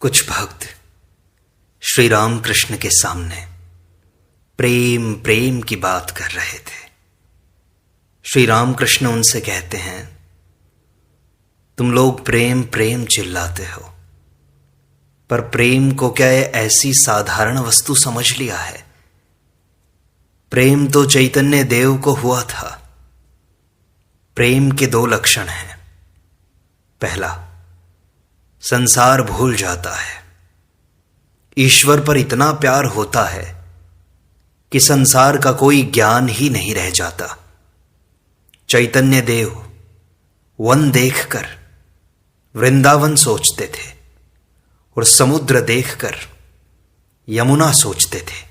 कुछ भक्त श्री राम कृष्ण के सामने प्रेम प्रेम की बात कर रहे थे। श्री राम कृष्ण उनसे कहते हैं, तुम लोग प्रेम प्रेम चिल्लाते हो, पर प्रेम को क्या ऐसी साधारण वस्तु समझ लिया है? प्रेम तो चैतन्य देव को हुआ था। प्रेम के दो लक्षण हैं। पहला, संसार भूल जाता है। ईश्वर पर इतना प्यार होता है कि संसार का कोई ज्ञान ही नहीं रह जाता। चैतन्य देव वन देखकर वृंदावन सोचते थे और समुद्र देखकर यमुना सोचते थे।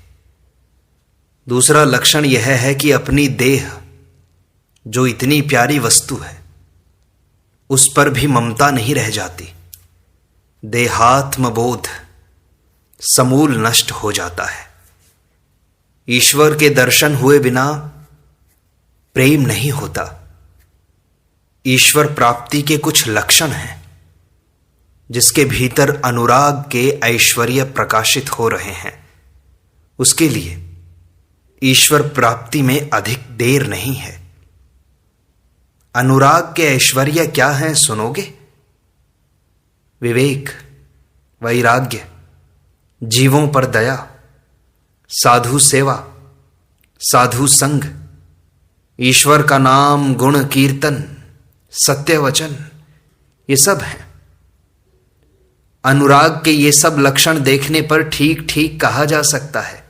दूसरा लक्षण यह है कि अपनी देह, जो इतनी प्यारी वस्तु है, उस पर भी ममता नहीं रह जाती। देहात्म बोध समूल नष्ट हो जाता है। ईश्वर के दर्शन हुए बिना प्रेम नहीं होता। ईश्वर प्राप्ति के कुछ लक्षण हैं जिसके भीतर अनुराग के ऐश्वर्य प्रकाशित हो रहे हैं। उसके लिए ईश्वर प्राप्ति में अधिक देर नहीं है। अनुराग के ऐश्वर्य क्या हैं सुनोगे? विवेक, वैराग्य, जीवों पर दया, साधु सेवा, साधु संग, ईश्वर का नाम, गुण कीर्तन, सत्य वचन, ये सब है। अनुराग के ये सब लक्षण देखने पर ठीक ठीक कहा जा सकता है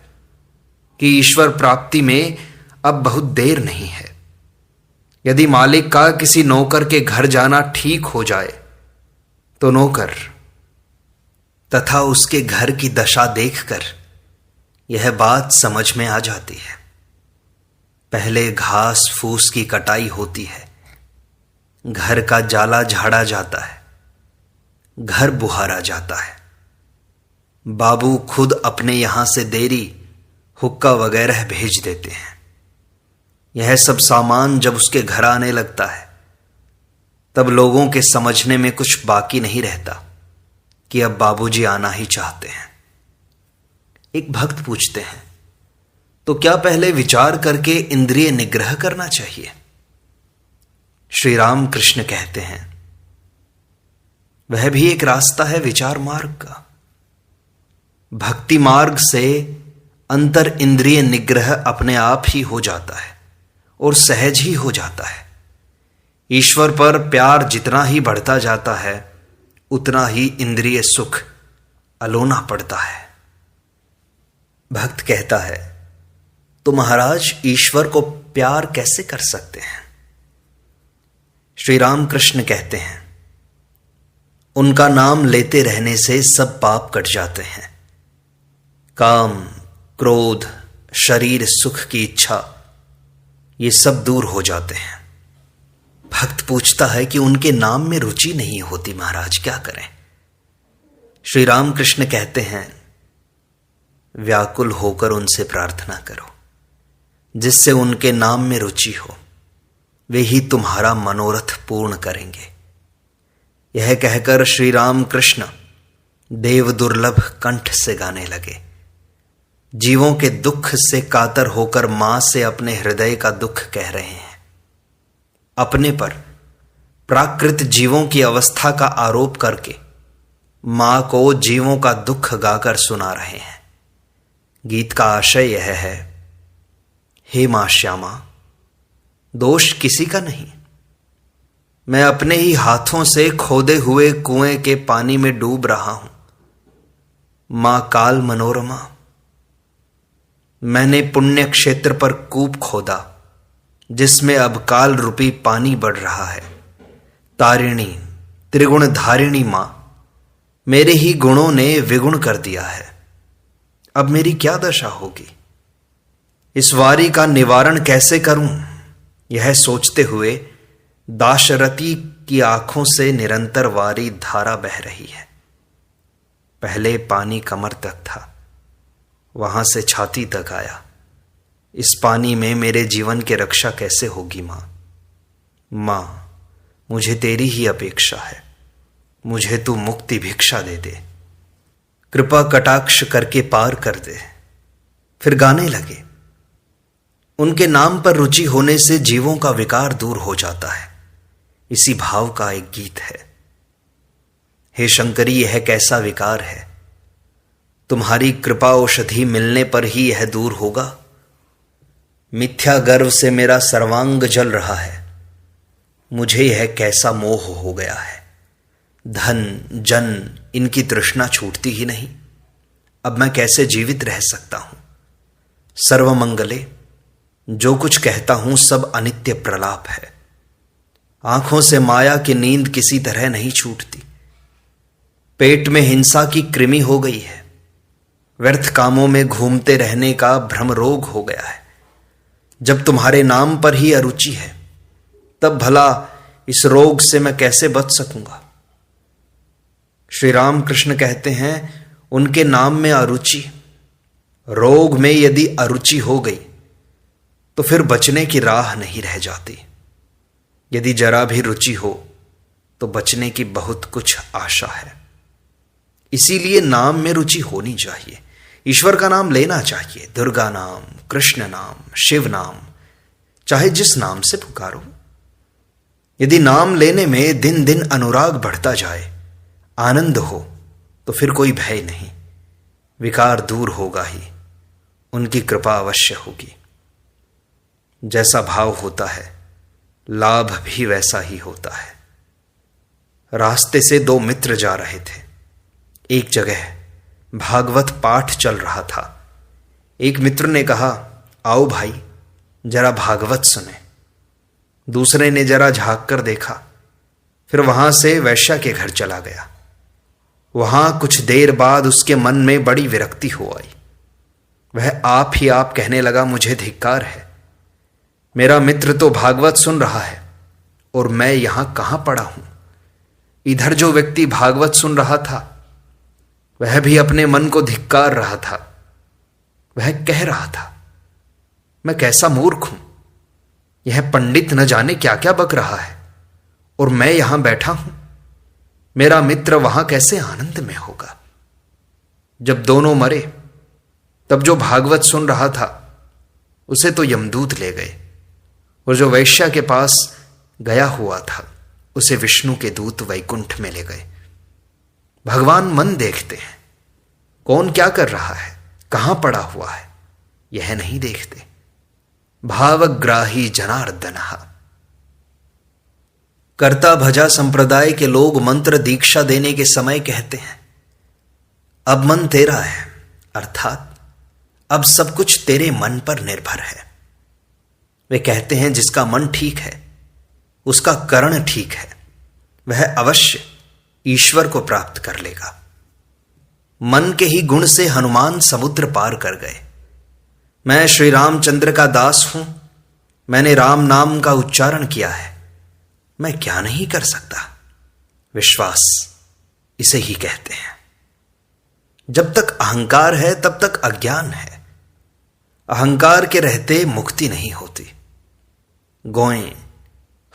कि ईश्वर प्राप्ति में अब बहुत देर नहीं है। यदि मालिक का किसी नौकर के घर जाना ठीक हो जाए तो नौकर तथा उसके घर की दशा देखकर यह बात समझ में आ जाती है। पहले घास फूस की कटाई होती है, घर का जाला झाड़ा जाता है, घर बुहारा जाता है। बाबू खुद अपने यहां से देरी, हुक्का वगैरह भेज देते हैं। यह सब सामान जब उसके घर आने लगता है तब लोगों के समझने में कुछ बाकी नहीं रहता कि अब बाबूजी आना ही चाहते हैं। एक भक्त पूछते हैं, तो क्या पहले विचार करके इंद्रिय निग्रह करना चाहिए? श्री राम कृष्ण कहते हैं, वह भी एक रास्ता है विचार मार्ग का। भक्ति मार्ग से अंतर इंद्रिय निग्रह अपने आप ही हो जाता है और सहज ही हो जाता है। ईश्वर पर प्यार जितना ही बढ़ता जाता है उतना ही इंद्रिय सुख अलोना पड़ता है। भक्त कहता है, तो महाराज ईश्वर को प्यार कैसे कर सकते हैं? श्री राम कृष्ण कहते हैं, उनका नाम लेते रहने से सब पाप कट जाते हैं। काम, क्रोध, शरीर सुख की इच्छा, ये सब दूर हो जाते हैं। भक्त पूछता है कि उनके नाम में रुचि नहीं होती महाराज, क्या करें? श्री राम कृष्ण कहते हैं, व्याकुल होकर उनसे प्रार्थना करो, जिससे उनके नाम में रुचि हो। वे ही तुम्हारा मनोरथ पूर्ण करेंगे। यह कहकर श्री राम कृष्ण देव दुर्लभ कंठ से गाने लगे। जीवों के दुख से कातर होकर मां से अपने हृदय का दुख कह रहे हैं। अपने पर प्राकृत जीवों की अवस्था का आरोप करके मां को जीवों का दुख गाकर सुना रहे हैं। गीत का आशय यह है, हे मां श्यामा, दोष किसी का नहीं। मैं अपने ही हाथों से खोदे हुए कुएं के पानी में डूब रहा हूं। मां काल मनोरमा, मैंने पुण्य क्षेत्र पर कूप खोदा जिसमें अब काल रूपी पानी बढ़ रहा है। तारिणी, त्रिगुण धारिणी मां, मेरे ही गुणों ने विगुण कर दिया है। अब मेरी क्या दशा होगी? इस वारी का निवारण कैसे करूं? यह सोचते हुए दाशरथी की आंखों से निरंतर वारी धारा बह रही है। पहले पानी कमर तक था, वहां से छाती तक आया। इस पानी में मेरे जीवन की रक्षा कैसे होगी मां? मां, मुझे तेरी ही अपेक्षा है। मुझे तू मुक्ति भिक्षा दे दे। कृपा कटाक्ष करके पार कर दे। फिर गाने लगे। उनके नाम पर रुचि होने से जीवों का विकार दूर हो जाता है। इसी भाव का एक गीत है। हे शंकरी, यह कैसा विकार है, तुम्हारी कृपा औषधि मिलने पर ही यह दूर होगा। मिथ्या गर्व से मेरा सर्वांग जल रहा है, मुझे यह कैसा मोह हो गया है। धन जन इनकी तृष्णा छूटती ही नहीं, अब मैं कैसे जीवित रह सकता हूं। सर्वमंगले, जो कुछ कहता हूं सब अनित्य प्रलाप है। आंखों से माया की नींद किसी तरह नहीं छूटती। पेट में हिंसा की कृमि हो गई है। व्यर्थ कामों में घूमते रहने का भ्रम रोग हो गया है। जब तुम्हारे नाम पर ही अरुचि है, तब भला इस रोग से मैं कैसे बच सकूंगा। श्री राम कृष्ण कहते हैं, उनके नाम में अरुचि, रोग में यदि अरुचि हो गई तो फिर बचने की राह नहीं रह जाती। यदि जरा भी रुचि हो तो बचने की बहुत कुछ आशा है। इसीलिए नाम में रुचि होनी चाहिए। ईश्वर का नाम लेना चाहिए, दुर्गा नाम, कृष्ण नाम, शिव नाम, चाहे जिस नाम से पुकारो। यदि नाम लेने में दिन दिन अनुराग बढ़ता जाए, आनंद हो, तो फिर कोई भय नहीं, विकार दूर होगा ही, उनकी कृपा अवश्य होगी। जैसा भाव होता है, लाभ भी वैसा ही होता है। रास्ते से दो मित्र जा रहे थे। एक जगह भागवत पाठ चल रहा था। एक मित्र ने कहा, आओ भाई जरा भागवत सुने। दूसरे ने जरा झांक कर देखा, फिर वहां से वैश्या के घर चला गया। वहां कुछ देर बाद उसके मन में बड़ी विरक्ति हो आई। वह आप ही आप कहने लगा, मुझे धिक्कार है, मेरा मित्र तो भागवत सुन रहा है और मैं यहां कहां पड़ा हूं। इधर जो व्यक्ति भागवत सुन रहा था वह भी अपने मन को धिक्कार रहा था। वह कह रहा था, मैं कैसा मूर्ख हूं, यह पंडित न जाने क्या क्या बक रहा है और मैं यहां बैठा हूं। मेरा मित्र वहां कैसे आनंद में होगा। जब दोनों मरे तब जो भागवत सुन रहा था उसे तो यमदूत ले गए और जो वैश्या के पास गया हुआ था उसे विष्णु के दूत वैकुंठ में ले गए। भगवान मन देखते हैं, कौन क्या कर रहा है, कहां पड़ा हुआ है, यह नहीं देखते। भावग्राही जनार्दन। कर्ता भजा संप्रदाय के लोग मंत्र दीक्षा देने के समय कहते हैं, अब मन तेरा है, अर्थात अब सब कुछ तेरे मन पर निर्भर है। वे कहते हैं, जिसका मन ठीक है उसका कर्ण ठीक है, वह अवश्य ईश्वर को प्राप्त कर लेगा। मन के ही गुण से हनुमान समुद्र पार कर गए। मैं श्री रामचंद्र का दास हूं, मैंने राम नाम का उच्चारण किया है, मैं क्या नहीं कर सकता। विश्वास इसे ही कहते हैं। जब तक अहंकार है तब तक अज्ञान है। अहंकार के रहते मुक्ति नहीं होती। गौएं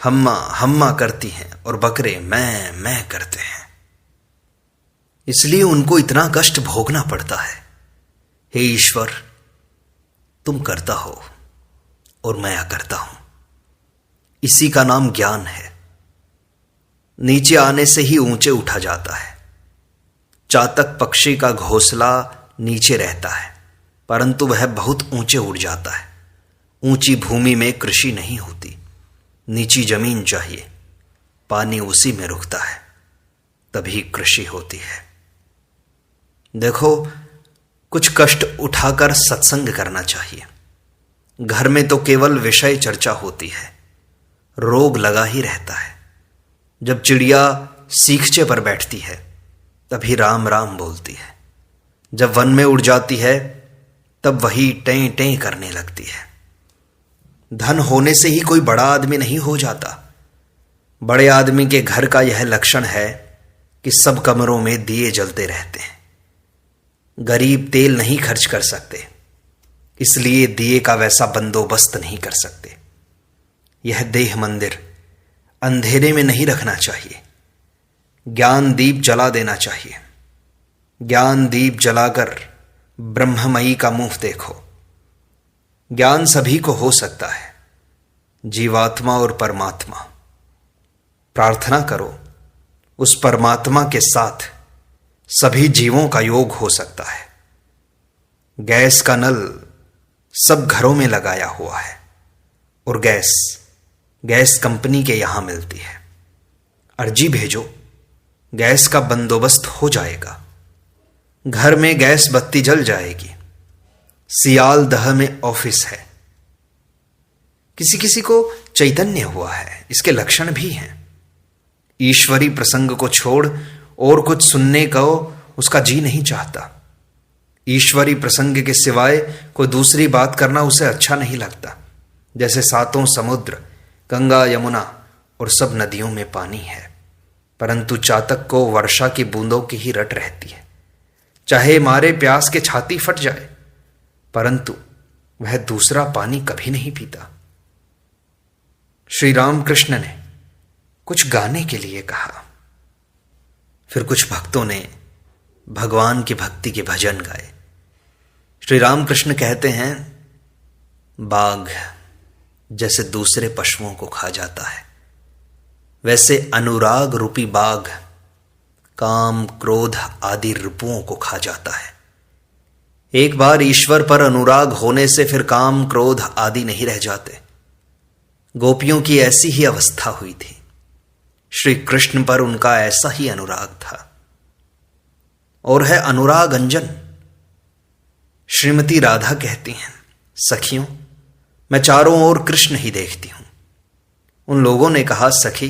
हम्मा हम्मा करती हैं और बकरे मैं करते हैं, इसलिए उनको इतना कष्ट भोगना पड़ता है। हे ईश्वर, तुम करता हो और मैं अकर्ता हूं। इसी का नाम ज्ञान है। नीचे आने से ही ऊंचे उठा जाता है। चातक पक्षी का घोंसला नीचे रहता है, परंतु वह बहुत ऊंचे उड़ जाता है। ऊंची भूमि में कृषि नहीं होती, नीची जमीन चाहिए, पानी उसी में रुकता है, तभी कृषि होती है। देखो, कुछ कष्ट उठाकर सत्संग करना चाहिए। घर में तो केवल विषय चर्चा होती है, रोग लगा ही रहता है। जब चिड़िया सीखचे पर बैठती है तभी राम राम बोलती है, जब वन में उड़ जाती है तब वही टें टें करने लगती है। धन होने से ही कोई बड़ा आदमी नहीं हो जाता। बड़े आदमी के घर का यह लक्षण है कि सब कमरों में दिए जलते रहते हैं। गरीब तेल नहीं खर्च कर सकते, इसलिए दिए का वैसा बंदोबस्त नहीं कर सकते। यह देह मंदिर अंधेरे में नहीं रखना चाहिए, ज्ञान दीप जला देना चाहिए। ज्ञान दीप जलाकर ब्रह्ममयी का मुंह देखो। ज्ञान सभी को हो सकता है, जीवात्मा और परमात्मा। प्रार्थना करो, उस परमात्मा के साथ सभी जीवों का योग हो सकता है। गैस का नल सब घरों में लगाया हुआ है और गैस कंपनी के यहां मिलती है। अर्जी भेजो, गैस का बंदोबस्त हो जाएगा। घर में गैस बत्ती जल जाएगी। सियालदह में ऑफिस है। किसी किसी को चैतन्य हुआ है, इसके लक्षण भी हैं। ईश्वरी प्रसंग को छोड़ और कुछ सुनने को उसका जी नहीं चाहता। ईश्वरी प्रसंग के सिवाय कोई दूसरी बात करना उसे अच्छा नहीं लगता। जैसे सातों समुद्र, गंगा, यमुना और सब नदियों में पानी है, परंतु चातक को वर्षा की बूंदों की ही रट रहती है। चाहे मारे प्यास के छाती फट जाए, परंतु वह दूसरा पानी कभी नहीं पीता। श्री रामकृष्ण ने कुछ गाने के लिए कहा, फिर कुछ भक्तों ने भगवान की भक्ति के भजन गाए। श्री रामकृष्ण कहते हैं, बाघ जैसे दूसरे पशुओं को खा जाता है, वैसे अनुराग रूपी बाघ काम, क्रोध आदि रिपुओं को खा जाता है। एक बार ईश्वर पर अनुराग होने से फिर काम, क्रोध आदि नहीं रह जाते। गोपियों की ऐसी ही अवस्था हुई थी। श्री कृष्ण पर उनका ऐसा ही अनुराग था और है अनुराग अंजन। श्रीमती राधा कहती हैं, सखियों, मैं चारों ओर कृष्ण ही देखती हूं। उन लोगों ने कहा, सखी,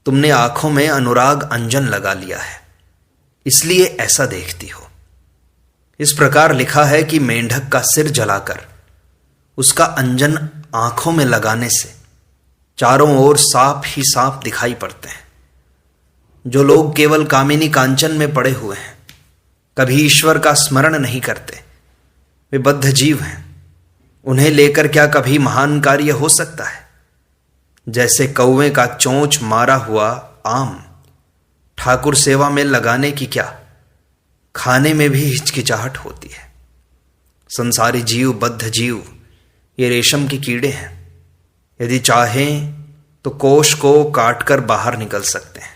तुमने आंखों में अनुराग अंजन लगा लिया है, इसलिए ऐसा देखती हो। इस प्रकार लिखा है कि मेंढक का सिर जलाकर उसका अंजन आंखों में लगाने से चारों ओर सांप ही सांप दिखाई पड़ते हैं। जो लोग केवल कामिनी कांचन में पड़े हुए हैं, कभी ईश्वर का स्मरण नहीं करते, वे बद्ध जीव हैं। उन्हें लेकर क्या कभी महान कार्य हो सकता है? जैसे कौवे का चोंच मारा हुआ आम ठाकुर सेवा में लगाने की क्या, खाने में भी हिचकिचाहट होती है। संसारी जीव, बद्ध जीव, ये रेशम के कीड़े हैं। यदि चाहें तो कोश को काटकर बाहर निकल सकते हैं,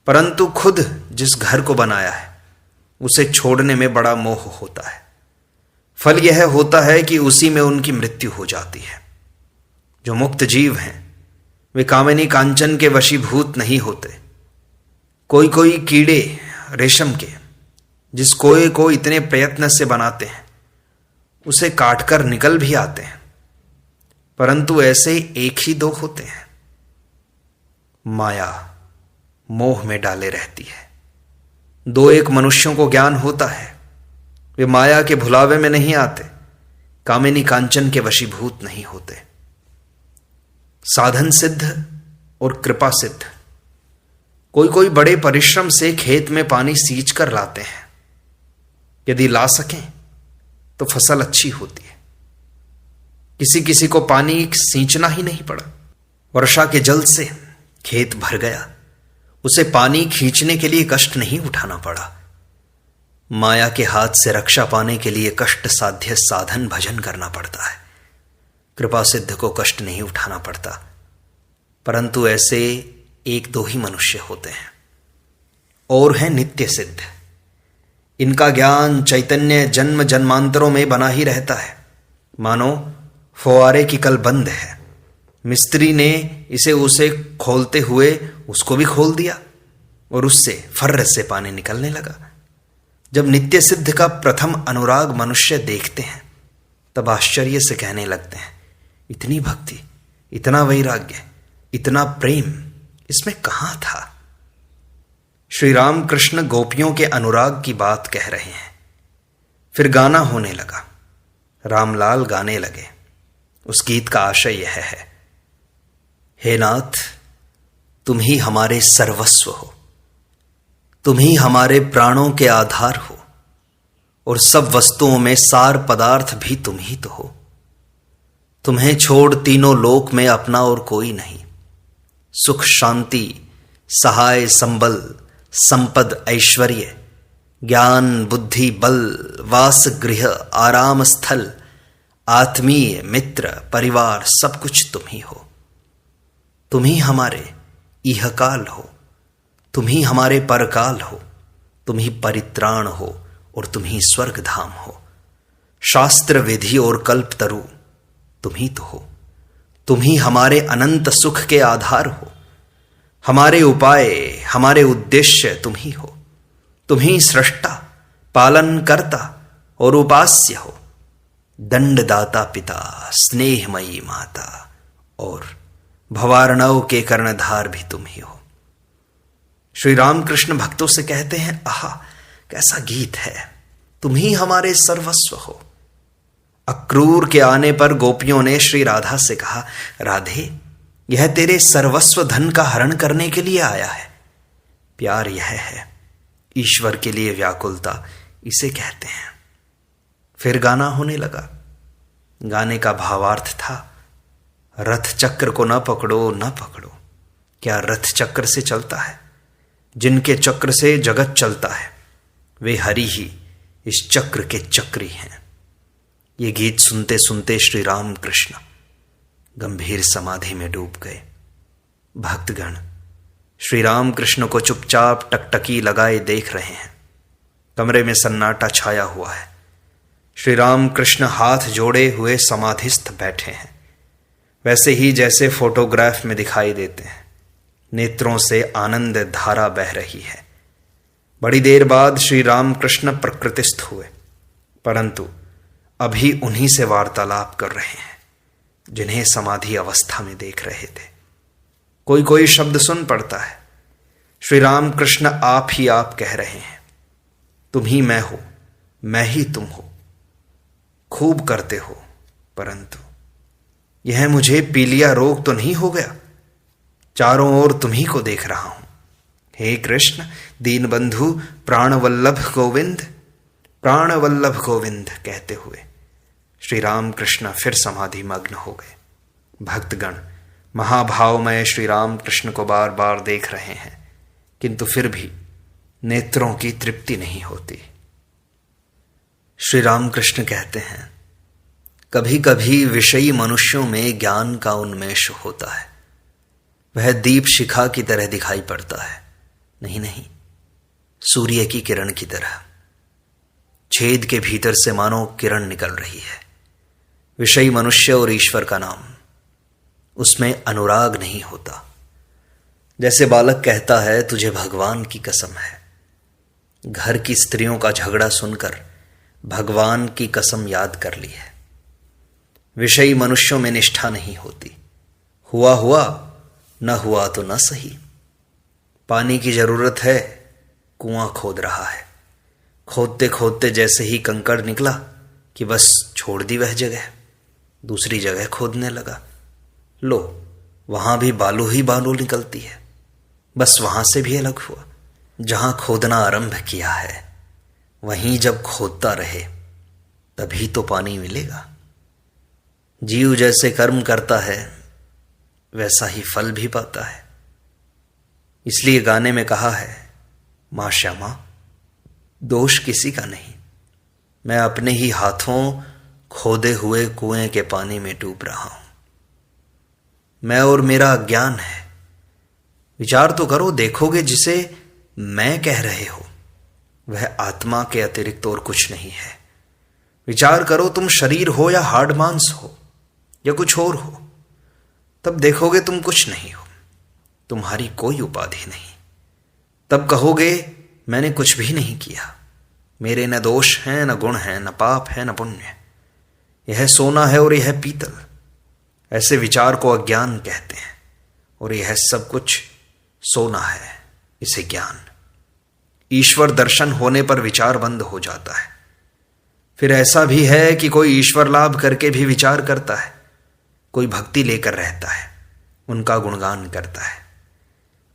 परंतु खुद जिस घर को बनाया है उसे छोड़ने में बड़ा मोह होता है। फल यह होता है कि उसी में उनकी मृत्यु हो जाती है। जो मुक्त जीव हैं वे कामिनी कांचन के वशीभूत नहीं होते। कोई कोई कीड़े रेशम के जिस कोए को इतने प्रयत्न से बनाते हैं उसे काटकर निकल भी आते हैं, परंतु ऐसे एक ही दो होते हैं। माया मोह में डाले रहती है। दो एक मनुष्यों को ज्ञान होता है, वे माया के भुलावे में नहीं आते, कामिनी कांचन के वशीभूत नहीं होते। साधन सिद्ध और कृपा सिद्ध। कोई कोई बड़े परिश्रम से खेत में पानी सींच कर लाते हैं। यदि ला सकें तो फसल अच्छी होती है। किसी किसी को पानी सींचना ही नहीं पड़ा, वर्षा के जल से खेत भर गया, उसे पानी खींचने के लिए कष्ट नहीं उठाना पड़ा। माया के हाथ से रक्षा पाने के लिए कष्ट साध्य साधन भजन करना पड़ता है। कृपा सिद्ध को कष्ट नहीं उठाना पड़ता, परंतु ऐसे एक दो ही मनुष्य होते हैं। और है नित्य सिद्ध। इनका ज्ञान चैतन्य जन्म जन्मांतरों में बना ही रहता है। मानो फुआरे की कल बंद है, मिस्त्री ने इसे उसे खोलते हुए उसको भी खोल दिया और उससे फर्र से पानी निकलने लगा। जब नित्य सिद्ध का प्रथम अनुराग मनुष्य देखते हैं तब आश्चर्य से कहने लगते हैं, इतनी भक्ति, इतना वैराग्य, इतना प्रेम इसमें कहां था? श्री रामकृष्ण गोपियों के अनुराग की बात कह रहे हैं। फिर गाना होने लगा। रामलाल गाने लगे। उस गीत का आशय यह है, हे नाथ, तुम ही हमारे सर्वस्व हो, तुम ही हमारे प्राणों के आधार हो, और सब वस्तुओं में सार पदार्थ भी तुम ही तो हो। तुम्हें छोड़ तीनों लोक में अपना और कोई नहीं। सुख शांति, सहाय संबल, संपद, ऐश्वर्य ज्ञान, बुद्धि, बल, वास गृह, आराम स्थल, आत्मीय, मित्र, परिवार, सब कुछ तुम ही हो। तुम ही हमारे इहकाल हो, तुम ही हमारे परकाल हो, तुम ही परित्राण हो और तुम ही स्वर्ग धाम हो। शास्त्र, विधि और कल्प तरु तुम ही तो हो। तुम ही हमारे अनंत सुख के आधार हो। हमारे उपाय, हमारे उद्देश्य तुम ही हो। तुम ही सृष्टा, पालन करता और उपास्य हो। दंडदाता पिता, स्नेहमयी माता और भवार्णव के कर्णधार भी तुम ही हो। श्री रामकृष्ण भक्तों से कहते हैं, आहा कैसा गीत है, तुम ही हमारे सर्वस्व हो। अक्रूर के आने पर गोपियों ने श्री राधा से कहा, राधे यह तेरे सर्वस्व धन का हरण करने के लिए आया है। प्यार यह है, ईश्वर के लिए व्याकुलता इसे कहते हैं। फिर गाना होने लगा। गाने का भावार्थ था, रथ चक्र को न पकड़ो न पकड़ो। क्या रथ चक्र से चलता है? जिनके चक्र से जगत चलता है वे हरि ही इस चक्र के चक्री हैं। ये गीत सुनते सुनते श्री राम कृष्ण गंभीर समाधि में डूब गए। भक्तगण श्री राम कृष्ण को चुपचाप टकटकी लगाए देख रहे हैं। कमरे में सन्नाटा छाया हुआ है। श्री राम कृष्ण हाथ जोड़े हुए समाधिस्थ बैठे हैं, वैसे ही जैसे फोटोग्राफ में दिखाई देते हैं। नेत्रों से आनंद धारा बह रही है। बड़ी देर बाद श्री राम कृष्ण प्रकृतिस्थ हुए, परंतु अभी उन्हीं से वार्तालाप कर रहे हैं जिन्हें समाधि अवस्था में देख रहे थे। कोई कोई शब्द सुन पड़ता है। श्री राम कृष्ण आप ही आप कह रहे हैं, तुम ही मैं हो, मैं ही तुम हो। खूब करते हो, परंतु यह मुझे पीलिया रोग तो नहीं हो गया? चारों ओर तुम्ही को देख रहा हूं। हे कृष्ण, दीन बंधु, प्राणवल्लभ गोविंद, प्राणवल्लभ गोविंद कहते हुए श्री राम कृष्ण फिर समाधि मग्न हो गए। भक्तगण महाभावमय श्री राम कृष्ण को बार बार देख रहे हैं, किंतु फिर भी नेत्रों की तृप्ति नहीं होती। श्री राम कृष्ण कहते हैं, कभी कभी विषयी मनुष्यों में ज्ञान का उन्मेष होता है। वह दीप शिखा की तरह दिखाई पड़ता है। नहीं नहीं, सूर्य की किरण की तरह। छेद के भीतर से मानो किरण निकल रही है। विषयी मनुष्य और ईश्वर का नाम, उसमें अनुराग नहीं होता। जैसे बालक कहता है, तुझे भगवान की कसम है। घर की स्त्रियों का झगड़ा सुनकर भगवान की कसम याद कर ली है। विषयी मनुष्यों में निष्ठा नहीं होती। हुआ हुआ, न हुआ तो न सही। पानी की जरूरत है, कुआं खोद रहा है। खोदते खोदते जैसे ही कंकड़ निकला कि बस छोड़ दी वह जगह, दूसरी जगह खोदने लगा। लो, वहां भी बालू ही बालू निकलती है। बस वहां से भी अलग हुआ। जहां खोदना आरंभ किया है वहीं जब खोदता रहे तभी तो पानी मिलेगा। जीव जैसे कर्म करता है वैसा ही फल भी पाता है। इसलिए गाने में कहा है, मां श्यामा दोष किसी का नहीं, मैं अपने ही हाथों खोदे हुए कुएं के पानी में डूब रहा हूं। मैं और मेरा अज्ञान है। विचार तो करो, देखोगे जिसे मैं कह रहे हो वह आत्मा के अतिरिक्त और कुछ नहीं है। विचार करो, तुम शरीर हो या हाड़ मांस हो या कुछ और हो, तब देखोगे तुम कुछ नहीं हो, तुम्हारी कोई उपाधि नहीं। तब कहोगे मैंने कुछ भी नहीं किया, मेरे न दोष हैं न गुण हैं, न पाप है न पुण्य, यह सोना है और यह पीतल। ऐसे विचार को अज्ञान कहते हैं और यह सब कुछ सोना है, इसे ज्ञान। ईश्वर दर्शन होने पर विचार बंद हो जाता है। फिर ऐसा भी है कि कोई ईश्वर लाभ करके भी विचार करता है, कोई भक्ति लेकर रहता है, उनका गुणगान करता है।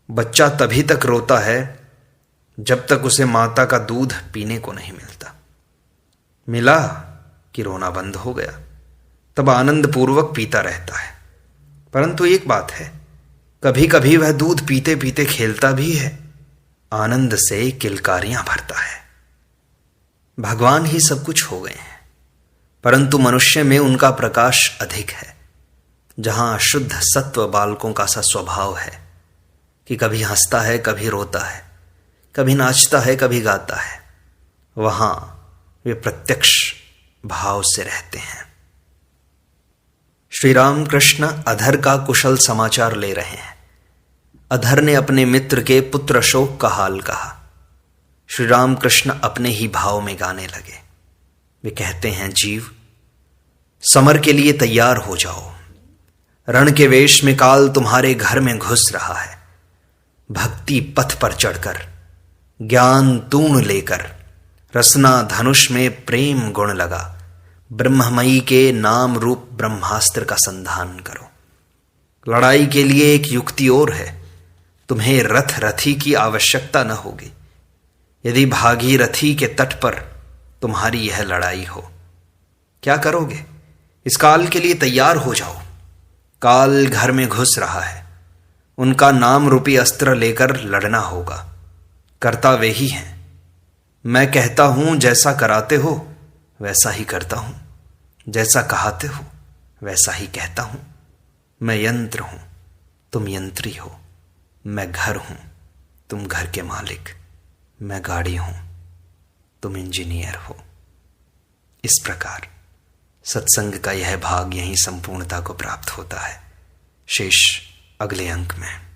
बच्चा तभी तक रोता है जब तक उसे माता का दूध पीने को नहीं मिलता। मिला कि रोना बंद हो गया, तब आनंद पूर्वक पीता रहता है। परंतु एक बात है, कभी कभी वह दूध पीते पीते खेलता भी है, आनंद से किलकारियां भरता है। भगवान ही सब कुछ हो गए हैं, परंतु मनुष्य में उनका प्रकाश अधिक है। जहां शुद्ध सत्व बालकों का सा स्वभाव है कि कभी हंसता है, कभी रोता है, कभी नाचता है, कभी गाता है, वहां वे प्रत्यक्ष भाव से रहते हैं। श्री राम कृष्ण अधर का कुशल समाचार ले रहे हैं। अधर ने अपने मित्र के पुत्र शोक का हाल कहा। श्री राम कृष्ण अपने ही भाव में गाने लगे। वे कहते हैं, जीव, समर के लिए तैयार हो जाओ। रण के वेश में काल तुम्हारे घर में घुस रहा है। भक्ति पथ पर चढ़कर, ज्ञान तूण लेकर, रसना धनुष में प्रेम गुण लगा, ब्रह्ममयी के नाम रूप ब्रह्मास्त्र का संधान करो। लड़ाई के लिए एक युक्ति और है। तुम्हें रथी की आवश्यकता न होगी यदि भागीरथी के तट पर तुम्हारी यह लड़ाई हो। क्या करोगे? इस काल के लिए तैयार हो जाओ। काल घर में घुस रहा है। उनका नाम रूपी अस्त्र लेकर लड़ना होगा। करता वे ही हैं। मैं कहता हूं जैसा कराते हो वैसा ही करता हूं, जैसा कहाते हो वैसा ही कहता हूं। मैं यंत्र हूं, तुम यंत्री हो। मैं घर हूं, तुम घर के मालिक। मैं गाड़ी हूं, तुम इंजीनियर हो। इस प्रकार सत्संग का यह भाग यहीं संपूर्णता को प्राप्त होता है। शेष अगले अंक में।